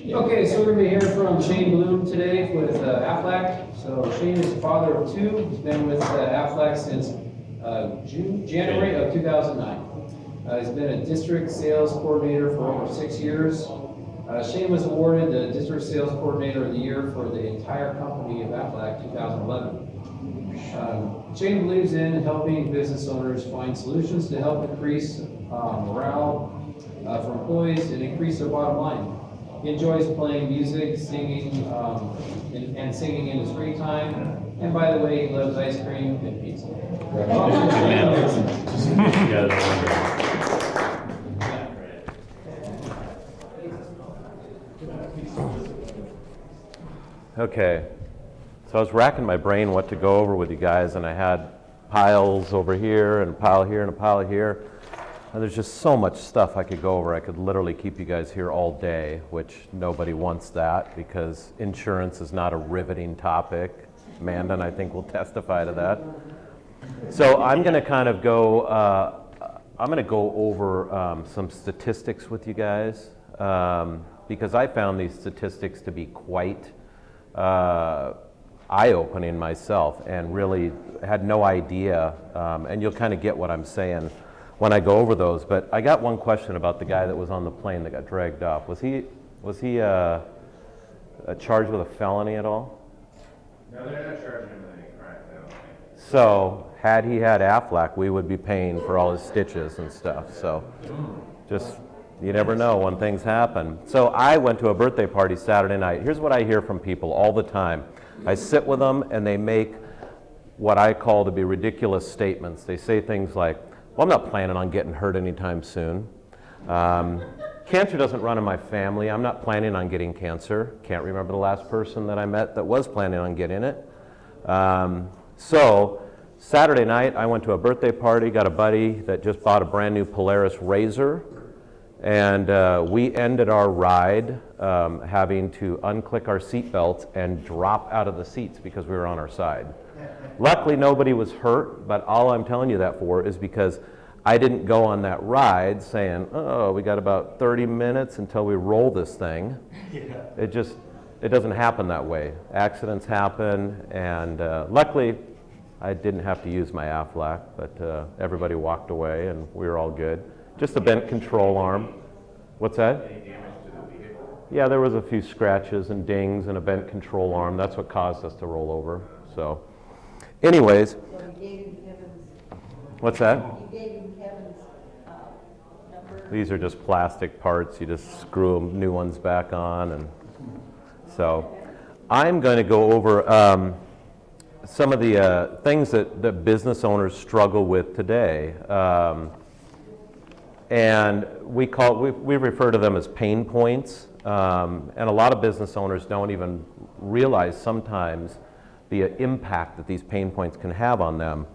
Okay, so we're going to be hearing from Shain Bloom today with Aflac. So Shain is the father of two. He's been with Aflac since January of 2009. He's been a district sales coordinator for over 6 years. Shain was awarded the District Sales Coordinator of the Year for the entire company of Aflac 2011. Shain believes in helping business owners find solutions to help increase morale for employees and increase their bottom line. He enjoys playing music, singing, and singing in his free time. And by the way, he loves ice cream and pizza. Okay, so I was racking my brain what to go over with you guys, and I had piles over here, and a pile here, and a pile here. And there's just so much stuff I could go over. I could literally keep you guys here all day, which nobody wants that because insurance is not a riveting topic. Mandan, I think, will testify to that. So I'm going to kind of go, I'm going to go over some statistics with you guys because I found these statistics to be quite eye-opening myself and really had no idea, and you'll kind of get what I'm saying when I go over those. But I got one question about the guy that was on the plane that got dragged off. Was he charged with a felony at all? No, they're not charging him with any crime. No. So had he had Aflac, we would be paying for all his stitches and stuff. So just, you never know when things happen. So I went to a birthday party Saturday night. Here's what I hear from people all the time. I sit with them and they make what I call to be ridiculous statements. They say things like, well, I'm not planning on getting hurt anytime soon. Cancer doesn't run in my family. I'm not planning on getting cancer. Can't remember the last person that I met that was planning on getting it. So Saturday night, I went to a birthday party, got a buddy that just bought a brand new Polaris Razor, and we ended our ride having to unclick our seat belts and drop out of the seats because we were on our side. Luckily, nobody was hurt, but all I'm telling you that for is because I didn't go on that ride saying, oh, we got about 30 minutes until we roll this thing. Yeah. It doesn't happen that way. Accidents happen, and luckily, I didn't have to use my Aflac, but everybody walked away and we were all good. Just a bent control arm. What's that? Any damage to the vehicle? Yeah, there was a few scratches and dings and a bent control arm. That's what caused us to roll over. So, anyways. So you gave him Kevin's. What's that? You gave him Kevin's number. These are just plastic parts. You just screw new ones back on, and so I'm going to go over some of the things that business owners struggle with today. And we refer to them as pain points, and a lot of business owners don't even realize sometimes the impact that these pain points can have on them.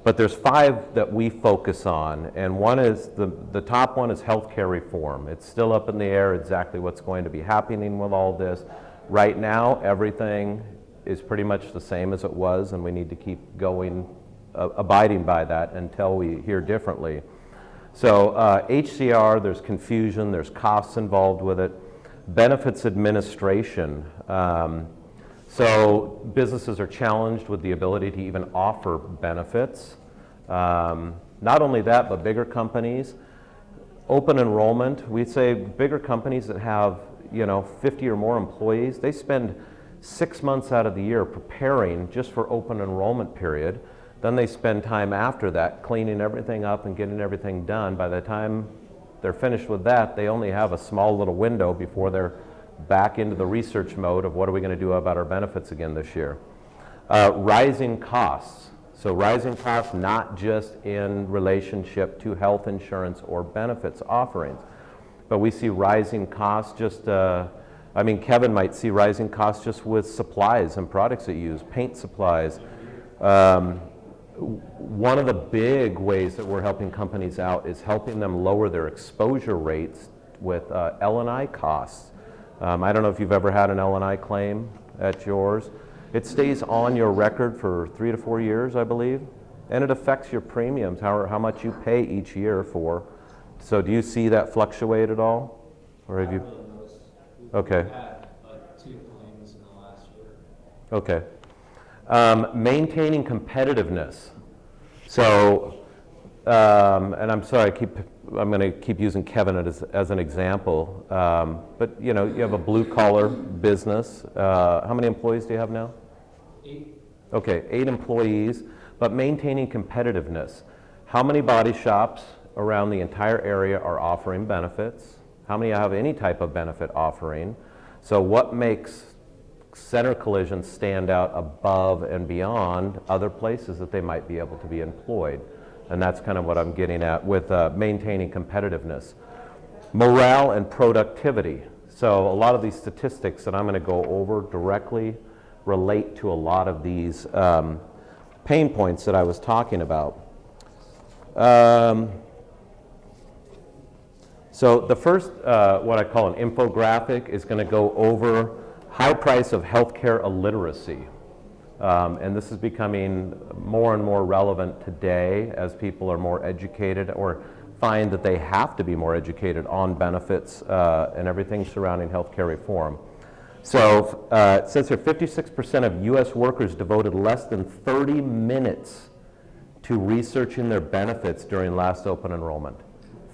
But there's 5 that we focus on, and one is, the top one is healthcare reform. It's still up in the air exactly what's going to be happening with all this. Right now, everything is pretty much the same as it was, and we need to keep going, abiding by that until we hear differently. So HCR, there's confusion, there's costs involved with it. Benefits administration. So businesses are challenged with the ability to even offer benefits. Not only that, but bigger companies. Open enrollment, we'd say bigger companies that have 50 or more employees, they spend 6 months out of the year preparing just for open enrollment period. Then they spend time after that cleaning everything up and getting everything done. By the time they're finished with that, they only have a small little window before they're back into the research mode of what are we going to do about our benefits again this year. Rising costs. So rising costs not just in relationship to health insurance or benefits offerings, but we see rising costs just, Kevin might see rising costs just with supplies and products that you use, paint supplies. One of the big ways that we're helping companies out is helping them lower their exposure rates with L&I costs. I don't know if you've ever had an L&I claim at yours. It stays on your record for 3 to 4 years, I believe, and it affects your premiums, how much you pay each year for. So do you see that fluctuate at all? Or have you? We Okay. Had 2 claims in the last year. Okay. Maintaining competitiveness. So, and I'm sorry, I'm going to keep using Kevin as an example. But you know, you have a blue collar business. How many employees do you have now? 8. Okay, 8 employees, but maintaining competitiveness. How many body shops around the entire area are offering benefits? How many have any type of benefit offering? So what makes Center Collision stand out above and beyond other places that they might be able to be employed? And that's kind of what I'm getting at with maintaining competitiveness. Morale and productivity. So a lot of these statistics that I'm going to go over directly relate to a lot of these pain points that I was talking about. So the first, what I call an infographic, is going to go over high price of healthcare illiteracy. And this is becoming more and more relevant today as people are more educated or find that they have to be more educated on benefits and everything surrounding healthcare reform. So it says here 56% of U.S. workers devoted less than 30 minutes to researching their benefits during last open enrollment.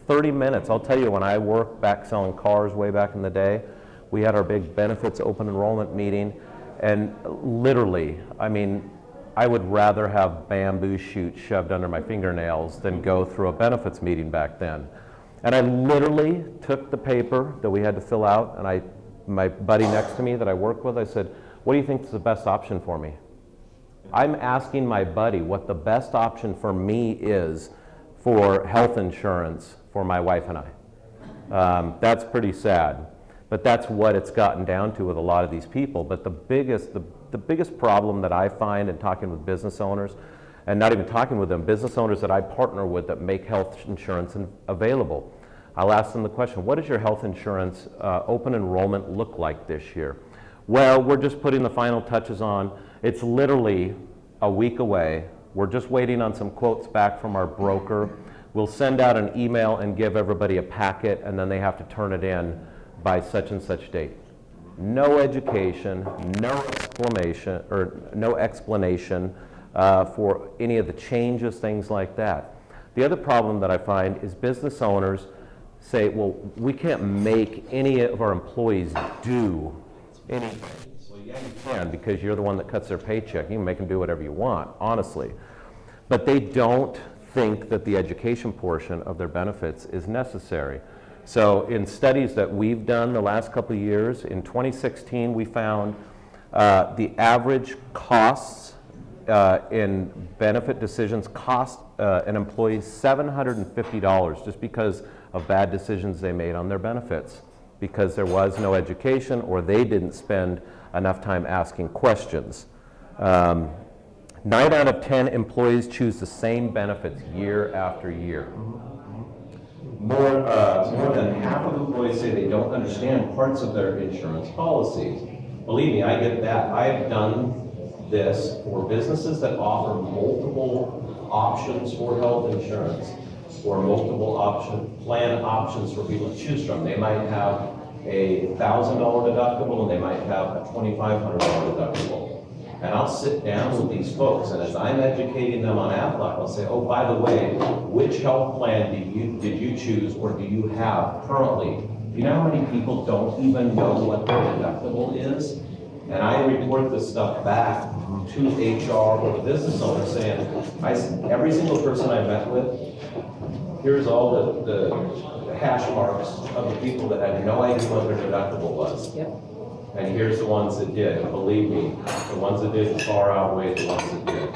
30 minutes. I'll tell you, when I worked back selling cars way back in the day, we had our big benefits open enrollment meeting, and literally, I mean, I would rather have bamboo shoots shoved under my fingernails than go through a benefits meeting back then. And I literally took the paper that we had to fill out, and my buddy next to me that I work with, I said, what do you think is the best option for me? I'm asking my buddy what the best option for me is for health insurance for my wife and I. That's pretty sad, but that's what it's gotten down to with a lot of these people. But the biggest problem that I find in talking with business owners, and not even talking with them, business owners that I partner with that make health insurance available, I'll ask them the question, what does your health insurance open enrollment look like this year? Well, we're just putting the final touches on. It's literally a week away. We're just waiting on some quotes back from our broker. We'll send out an email and give everybody a packet, and then they have to turn it in by such and such date. No education, no explanation for any of the changes, things like that. The other problem that I find is business owners say, well, we can't make any of our employees do anything. Well, yeah, you can, because you're the one that cuts their paycheck. You can make them do whatever you want, honestly. But they don't think that the education portion of their benefits is necessary. So in studies that we've done the last couple of years, in 2016 we found the average costs in benefit decisions cost an employee $750 just because of bad decisions they made on their benefits, because there was no education or they didn't spend enough time asking questions. 9 out of 10 employees choose the same benefits year after year. More than half of employees say they don't understand parts of their insurance policies. Believe me, I get that. I've done this for businesses that offer multiple options for health insurance, or multiple plan options for people to choose from. They might have a $1,000 deductible and they might have a $2,500 deductible. And I'll sit down with these folks, and as I'm educating them on Aflac, I'll say, oh, by the way, which health plan did you choose or do you have currently? Do you know how many people don't even know what their deductible is? And I report this stuff back to HR or the business owner saying, every single person I met with, here's all the hash marks of the people that had no idea what their deductible was. Yep. And here's the ones that did. And believe me, the ones that did far outweigh the ones that did.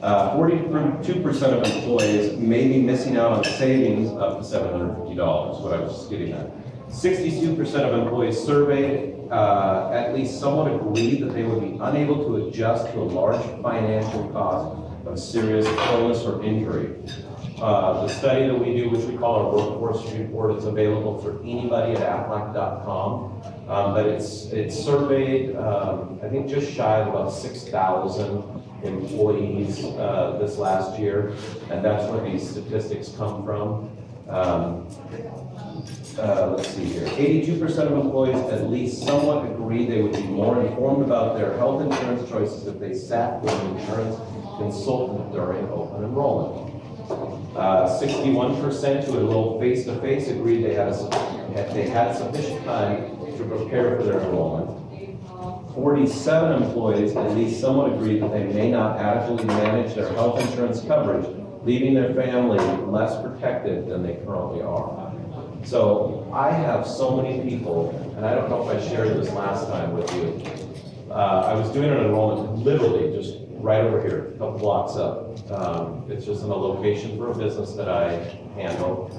42% of employees may be missing out on savings up to $750, what I was just getting at. 62% of employees surveyed at least somewhat agreed that they would be unable to adjust to a large financial cost of serious illness or injury. The study that we do, which we call our workforce report, is available for anybody at aflac.com. But it's surveyed, I think, just shy of about 6,000 employees this last year, and that's where these statistics come from. Let's see here, 82% of employees at least somewhat agree they would be more informed about their health insurance choices if they sat with an insurance consultant during open enrollment. 61% who enrolled face-to-face agreed they had sufficient time to prepare for their enrollment. 47 employees at least somewhat agreed that they may not adequately manage their health insurance coverage, leaving their family less protected than they currently are. So I have so many people, and I don't know if I shared this last time with you. I was doing an enrollment literally just right over here, a couple blocks up. It's just in a location for a business that I handle.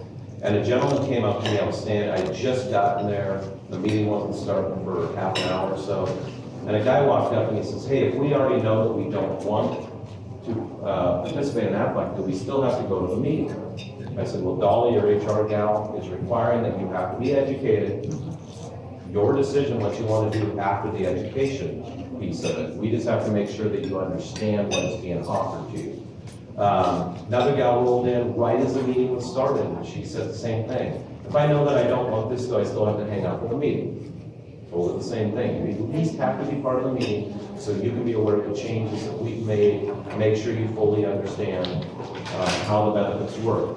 And a gentleman came up to me, I had just gotten there, the meeting wasn't starting for half an hour or so. And a guy walked up and he says, hey, if we already know that we don't want to participate in AFLAC, do we still have to go to the meeting? I said, well, Dolly, your HR gal, is requiring that you have to be educated. Your decision what you want to do after the education piece of it. We just have to make sure that you understand what is being offered to you. Another gal rolled in right as the meeting was started, and she said the same thing. If I know that I don't want this, do I still have to hang out for the meeting? Told her the same thing. You at least have to be part of the meeting so you can be aware of the changes that we've made, make sure you fully understand how the benefits work.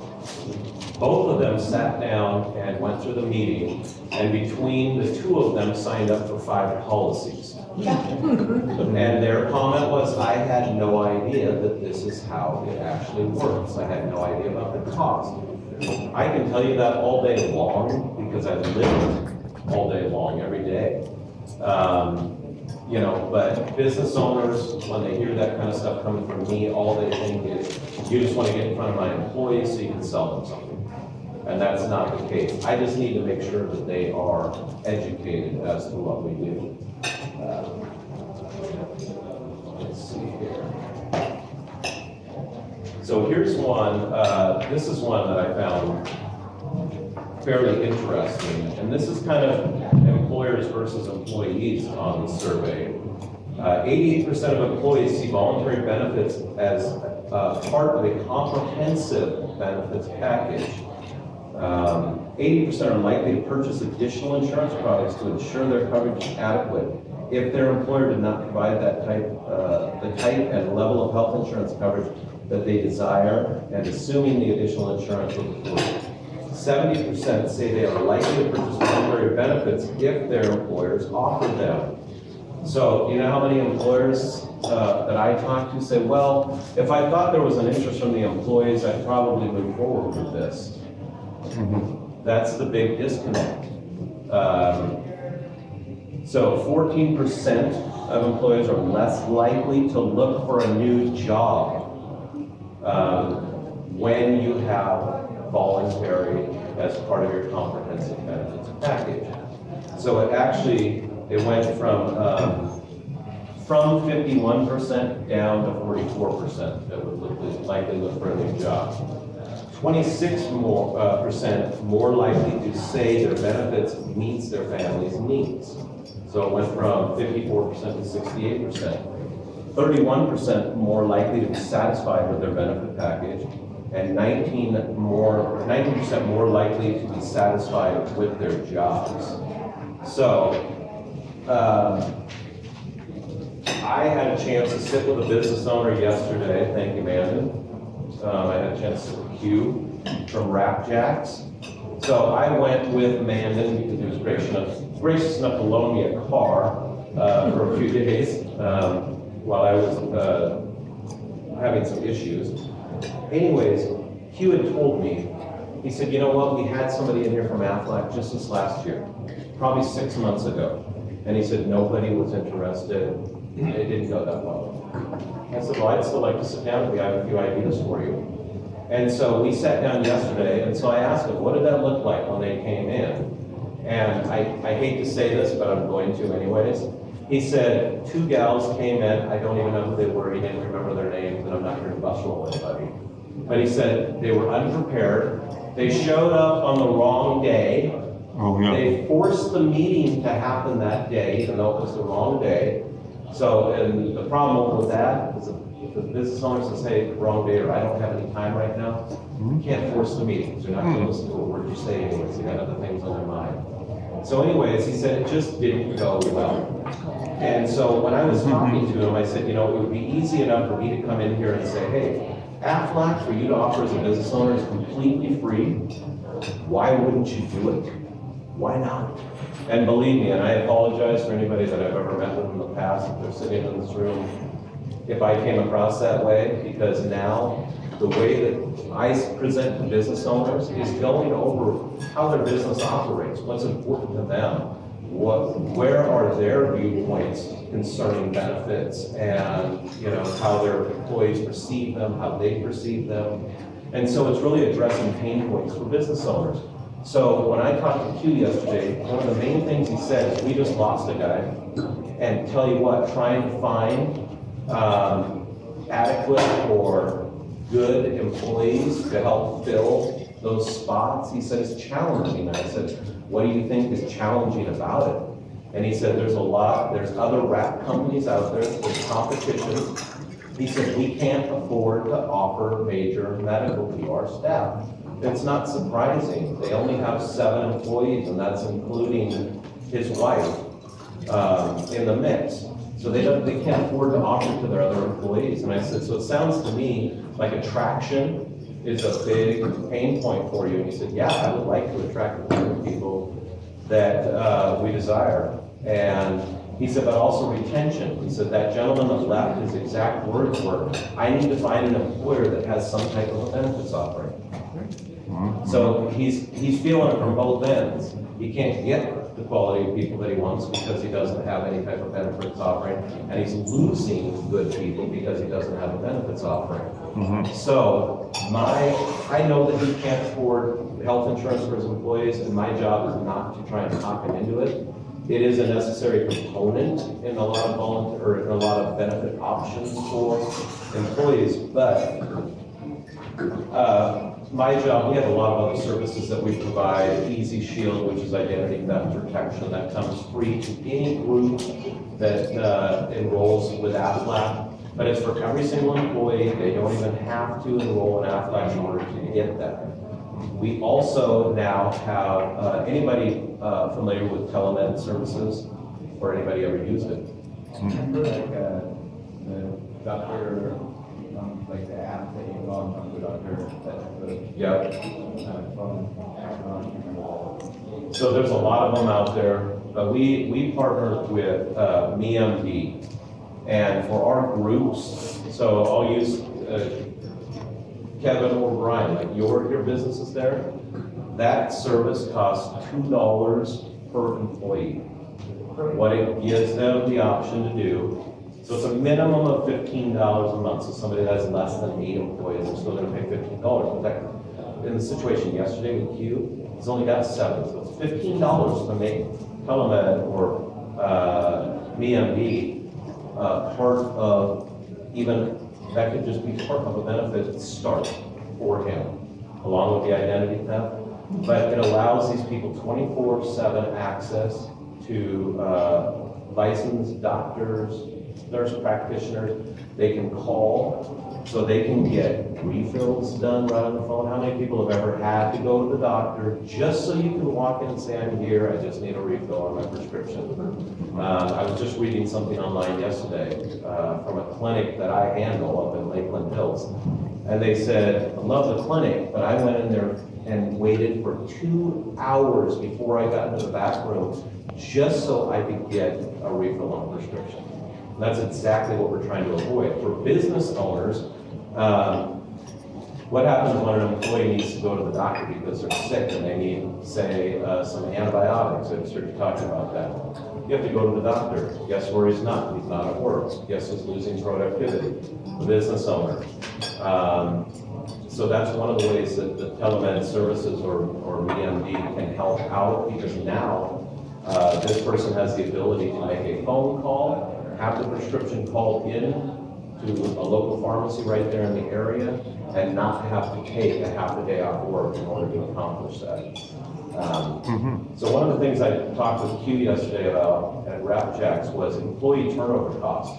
Both of them sat down and went through the meeting, and between the two of them signed up for 5 policies. And their comment was, I had no idea that this is how it actually works. I had no idea about the cost. I can tell you that all day long because I've lived all day long, every day. But business owners, when they hear that kind of stuff coming from me, all they think is, you just want to get in front of my employees so you can sell them something. And that's not the case. I just need to make sure that they are educated as to what we do. Let's see here. So here's one, this is one that I found fairly interesting. And this is kind of employers versus employees on the survey. 88% of employees see voluntary benefits as part of a comprehensive benefits package. 80% are likely to purchase additional insurance products to ensure their coverage is adequate if their employer did not provide that the type and level of health insurance coverage that they desire, and assuming the additional insurance was approved. 70% say they are likely to purchase voluntary benefits if their employers offer them. So, you know how many employers that I talk to say, well, if I thought there was an interest from the employees, I'd probably move forward with this. That's the big disconnect. So 14% of employers are less likely to look for a new job when you have voluntary as part of your comprehensive benefits package. So it went from 51% down to 44% that would likely look for a new job. 26% more likely to say their benefits meets their family's needs. So it went from 54% to 68%. 31% more likely to be satisfied with their benefit package, and 19% more likely to be satisfied with their jobs. So I had a chance to sit with a business owner yesterday. Thank you, Mandan. I had a chance to sit with Q from Rap Jacks. So I went with Mandan because he was gracious enough to loan me a car for a few days while I was having some issues. Anyways, Q had told me, he said, you know what, we had somebody in here from AFLAC just this last year, probably 6 months ago. And he said, nobody was interested. It didn't go that well. I said, well, I'd still like to sit down with you. I have a few ideas for you. And so we sat down yesterday, and so I asked him, what did that look like when they came in? And I hate to say this, but I'm going to anyways. He said, 2 gals came in, I don't even know who they were, he didn't remember their names, and I'm not here to bus roll anybody. But he said they were unprepared, they showed up on the wrong day. Oh, yeah. They forced the meeting to happen that day, even though it was the wrong day. So, and the problem with that is if the business owner says, hey, wrong day, or I don't have any time right now, You can't force the meetings. They're not going to listen to a word you say anyways. They got other things on their mind. So anyways, he said it just didn't go well. And so when I was talking to him, I said, you know, it would be easy enough for me to come in here and say, hey, Aflac for you to offer as a business owner is completely free. Why wouldn't you do it? Why not? And believe me, and I apologize for anybody that I've ever met with in the past, if they're sitting in this room, if I came across that way, because now the way that I present to business owners is going over how their business operates, what's important to them, where are their viewpoints concerning benefits, and you know how their employees perceive them, how they perceive them, and so it's really addressing pain points for business owners. So when I talked to Q yesterday, one of the main things he said is we just lost a guy, and tell you what, trying to find adequate or good employees to help fill those spots, he said it's challenging. And I said, what do you think is challenging about it? And he said there's other wrap companies out there, there's competition. He said we can't afford to offer major medical to our staff. It's not surprising. They only have 7 employees, and that's including his wife in the mix. So they can't afford to offer to their other employees. And I said, so it sounds to me like attraction is a big pain point for you. And he said, yeah, I would like to attract the kind of people that we desire. And he said, but also retention. He said, that gentleman that left, his exact words were, I need to find an employer that has some type of a benefits offering. So he's feeling it from both ends. He can't get the quality of people that he wants because he doesn't have any type of benefits offering, and he's losing good people because he doesn't have a benefits offering. So I know that he can't afford health insurance for his employees, and my job is not to try and talk him into it. It is a necessary component in a lot of benefit options for employees, but my job, we have a lot of other services that we provide. Easy Shield, which is identity theft protection, that comes free to any group that enrolls with Aflac, but it's for every single employee. They don't even have to enroll in Aflac in order to get that. We also now have, anybody familiar with telemed services, or anybody ever used it? Remember like the doctor, like the app that you go on from the doctor that the Yeah. phone. So there's a lot of them out there. We partner with MeMD, and for our groups, so I'll use Kevin or Brian, like your business is there. That service costs $2 per employee. What it gives them the option to do, so it's a minimum of $15 a month. So somebody that has less than 8 employees, they're still going to pay $15. But that, in the situation yesterday with Q, he's only got 7, so it's $15 to make telemed or MeMD part of, even that could just be part of a benefit start for him, along with the identity theft. But it allows these people 24/7 access to licensed doctors, nurse practitioners. They can call, so they can get refills done right on the phone. How many people have ever had to go to the doctor just so you can walk in and say, I'm here, I just need a refill on my prescription? I was just reading something online yesterday from a clinic that I handle up in Lakeland Hills. And they said, I love the clinic, but I went in there and waited for 2 hours before I got into the back room just so I could get a refill on a prescription. And that's exactly what we're trying to avoid. For business owners, what happens when an employee needs to go to the doctor because they're sick and they need, say, some antibiotics? I'm sure you're talking about that. You have to go to the doctor. Guess where he's not? He's not at work. Guess who's losing productivity? The business owner. So that's one of the ways that the telemed services or MeMD can help out, because now this person has the ability to make a phone call, have the prescription called in to a local pharmacy right there in the area, and not have to take a half a day off work in order to accomplish that. So one of the things I talked with Q yesterday about at Rapjacks was employee turnover cost.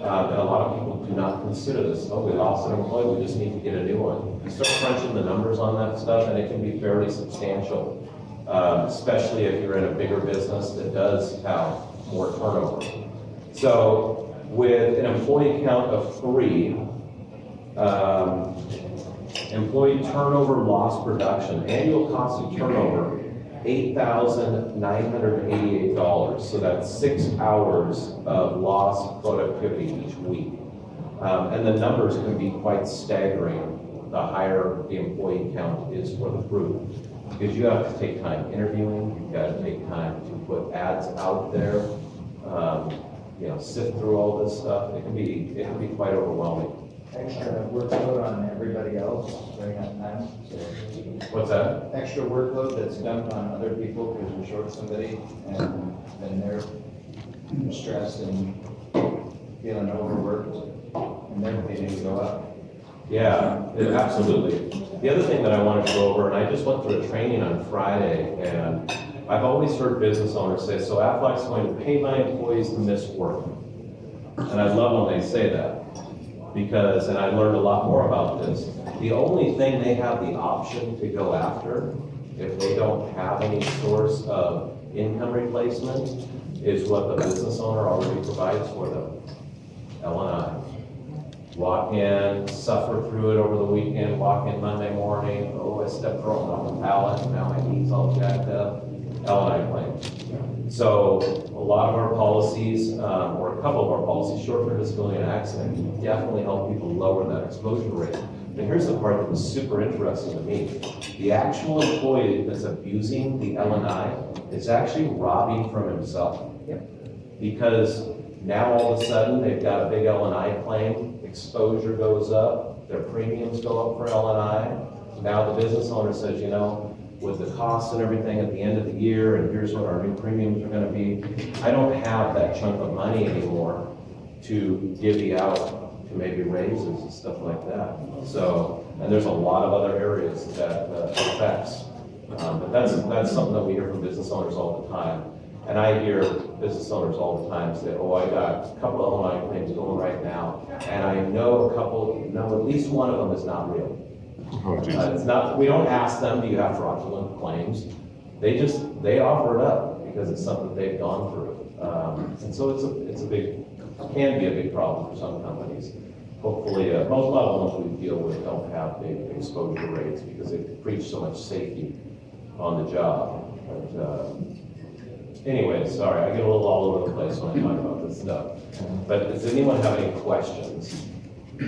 And a lot of people do not consider this. Oh, we lost an employee, we just need to get a new one. You start crunching the numbers on that stuff, and it can be fairly substantial, especially if you're in a bigger business that does have more turnover. So with an employee count of 3, employee turnover, lost production, annual cost of turnover, $8,988. So that's 6 hours of lost productivity each week. And the numbers can be quite staggering the higher the employee count is for the group. Because you have to take time interviewing, you've got to take time to put ads out there, sift through all this stuff. It can be quite overwhelming. Extra workload on everybody else during that time, so. What's that? Extra workload that's dumped on other people because you're short somebody, and then they're stressed and feeling overworked, and their pay didn't go up. Yeah, absolutely. The other thing that I wanted to go over, and I just went through a training on Friday, and I've always heard business owners say, so Aflac's going to pay my employees to miss work. And I love when they say that. Because, and I learned a lot more about this, the only thing they have the option to go after, if they don't have any source of income replacement, is what the business owner already provides for them, L&I. Walk in, suffer through it over the weekend, walk in Monday morning, oh, I stepped wrong on the pallet, and now my knee's all jacked up, L&I claim. So a lot of our policies, or a couple of our policies, short-term disability and accident, can definitely help people lower that exposure rate. And here's the part that was super interesting to me. The actual employee that's abusing the L&I is actually robbing from himself. Because now all of a sudden, they've got a big L&I claim, exposure goes up, their premiums go up for L&I. Now the business owner says, with the costs and everything at the end of the year, and here's what our new premiums are gonna be, I don't have that chunk of money anymore to divvy out to maybe raises and stuff like that. So, and there's a lot of other areas that affects. But that's something that we hear from business owners all the time. And I hear business owners all the time say, oh, I got a couple of L&I claims going right now, and I know at least one of them is not real. It's not, we don't ask them, do you have fraudulent claims? They offer it up because it's something they've gone through. And so can be a big problem for some companies. Hopefully, most of the ones we deal with don't have big exposure rates because they preach so much safety on the job. But anyway, sorry, I get a little all over the place when I talk about this stuff. But does anyone have any questions?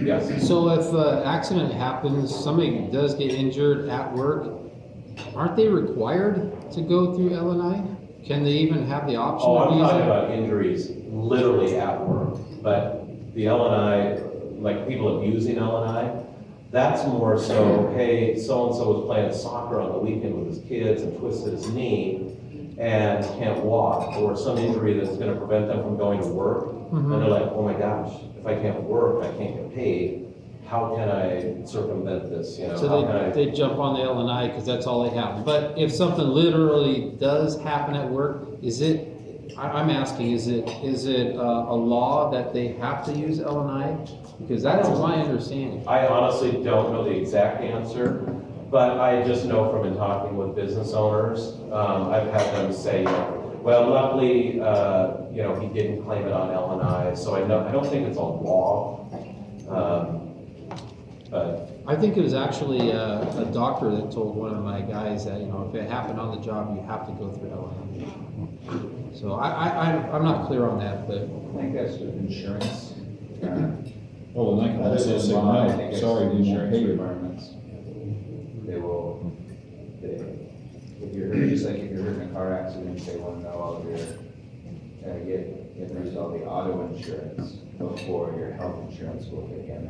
Yes. So if an accident happens, somebody does get injured at work, aren't they required to go through L&I? Can they even have the option Oh, of I'm using talking it? about injuries literally at work, but the L&I, like people abusing L&I, that's more so, hey, so-and-so was playing soccer on the weekend with his kids and twisted his knee and can't walk, or some injury that's gonna prevent them from going to work. And they're like, oh my gosh, if I can't work, I can't get paid, how can I circumvent this, So they jump on the L&I because that's all they have. But if something literally does happen at work, I'm asking, is it a law that they have to use L&I? Because that's my understanding. I honestly don't know the exact answer, but I just know from in talking with business owners, I've had them say, well, luckily, he didn't claim it on L&I, so I don't think it's a law. But I think it was actually a doctor that told one of my guys that, if it happened on the job, you have to go through L&I. So I'm not clear on that, but. I think that's with insurance. Oh, and I can Other also than say, law, I think no, it's sorry, we won't insurance pay you. requirements. If you're hurt, just like if you're hurt in a car accident, they want to know all of your, get rid of all the auto insurance before your health insurance will kick in.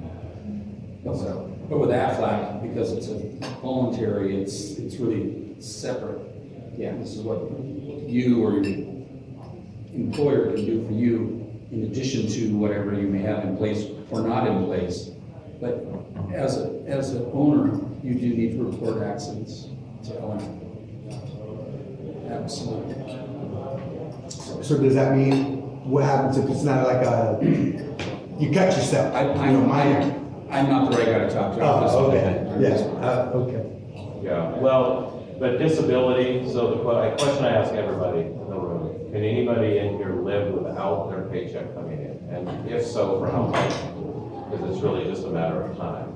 So, But with Aflac, because it's a voluntary, it's really separate. yeah. This is what you or your employer can do for you in addition to whatever you may have in place or not in place. But as an owner, you do need to report accidents to L&I. Absolutely. So does that mean, what happens if it's not like You cut yourself. I'm not the right guy to talk to. I'm just- Oh, okay, yes, okay. Yeah, well, but disability, so the question I ask everybody in the room, can anybody in here live without their paycheck coming in? And if so, for how long? Because it's really just a matter of time.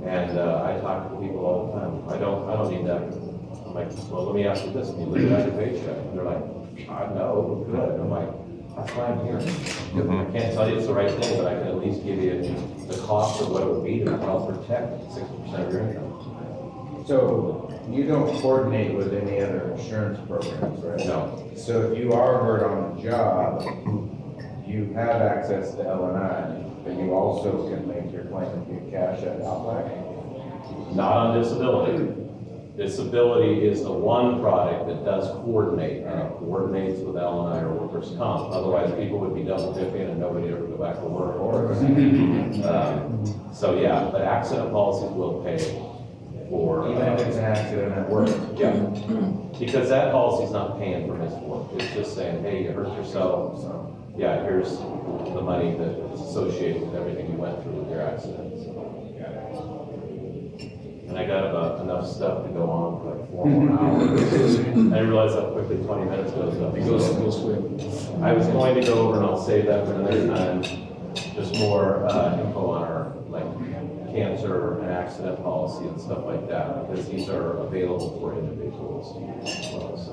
And I talk to people all the time, I don't need that. I'm like, well, let me ask you this, can you live without your paycheck? And they're like, I know, we're good. I'm like, that's why I'm here. I can't tell you it's the right thing, but I can at least give you the cost of what it would be to help protect 60% of your income. So you don't coordinate with any other insurance programs, right? No. So if you are hurt on the job, you have access to L&I, but you also can make your claim and get cash at Aflac? Not on disability. Disability is the one product that does coordinate, and it coordinates with L&I or workers' comp. Otherwise, people would be double dipping and nobody ever go back to work. So yeah, but accident policies will pay for. Even if it's an accident at work? Yeah, because that policy's not paying for missed work. It's just saying, hey, you hurt yourself, so yeah, here's the money that's associated with everything you went through with your accident. So. And I got about enough stuff to go on for like 4 more hours. I didn't realize how quickly 20 minutes goes up. It goes quick. I was going to go over, and I'll save that for another time, just more info on our like cancer and accident policy and stuff like that, because these are available for individuals as well. So,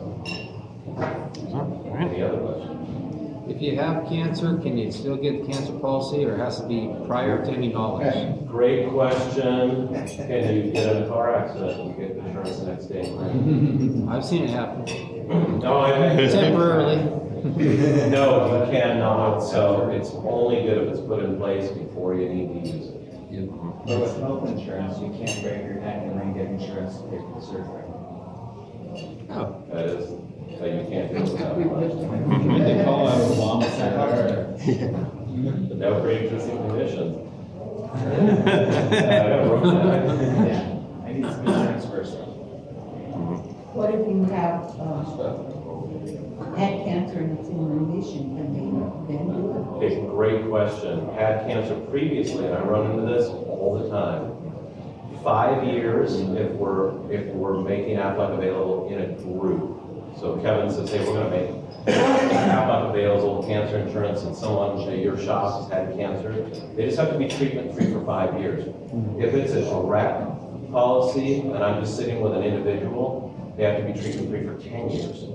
any other questions? If you have cancer, can you still get the cancer policy, or it has to be prior to any knowledge? Great question. Can you get in a car accident and get insurance the next day? I've seen it happen. No, Temporarily. No, you cannot. So it's only good if it's put in place before you need to use it. But with health insurance, you can't break your neck and then get insurance to pay for the surgery. Oh. That is, that you can't do without. They call that Obamacare. Without pre-existing conditions. I I need some insurance first. What if you have, had cancer and it's in remission, can they then do it? Okay, great question. Had cancer previously, and I run into this all the time. 5 years if we're making Aflac available in a group. So Kevin says, hey, we're going to make Aflac available cancer insurance, and someone at your shop has had cancer. They just have to be treatment free for 5 years. If it's a direct policy, and I'm just sitting with an individual, they have to be treatment free for 10 years.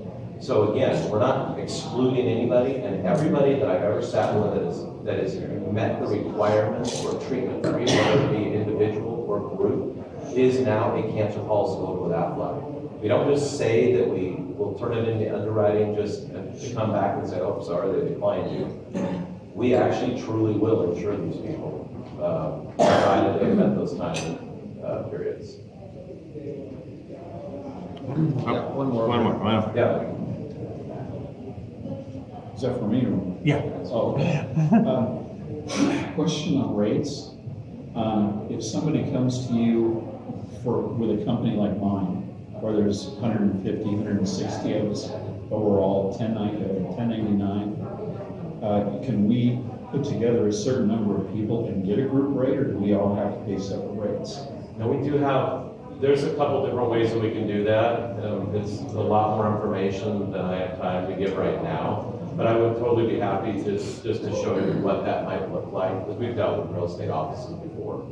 So again, we're not excluding anybody, and everybody that I've ever sat with that has met the requirements for treatment free, whether it be individual or group, is now a cancer policy holder with Aflac. We don't just say that we will turn it into underwriting just to come back and say, oh, sorry, they declined you. We actually truly will insure these people, provided they've met those time periods. Yeah, one more. Yeah. Is that for me or? Yeah. Oh, okay. Question on rates. If somebody comes to you with a company like mine, where there's 150, 160 of us, but we're all 1099, can we put together a certain number of people and get a group rate, or do we all have to pay separate rates? Now we do have, there's a couple different ways that we can do that. It's a lot more information than I have time to give right now. But I would totally be happy to just to show you what that might look like, because we've dealt with real estate offices before.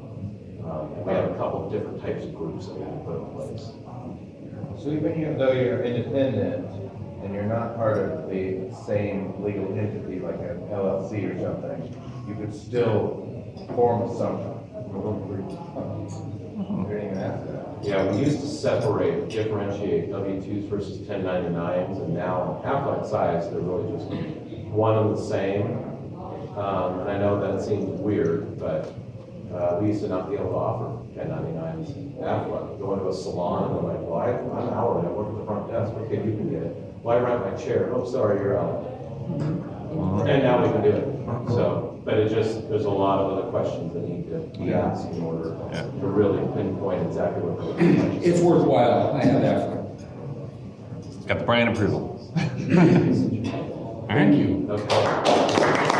And we have a couple of different types of groups that we can put in place. So even though you're independent and you're not part of the same legal entity like an LLC or something, you could still form a something. Yeah, we used to separate, differentiate W-2s versus 1099s, and now Aflac size, they're really just one and the same. And I know that seems weird, but we used to not be able to offer 1099s Aflac. Go into a salon and they're like, well, I'm hourly, I work at the front desk. Okay, you can get it. Well, I rent my chair. Oh, sorry, you're out. And now we can do it. So, but it just, there's a lot of other questions that need to be asked in order to really pinpoint exactly what they're looking at. It's worthwhile. I have that for. Got the brand approval. Thank you. Okay.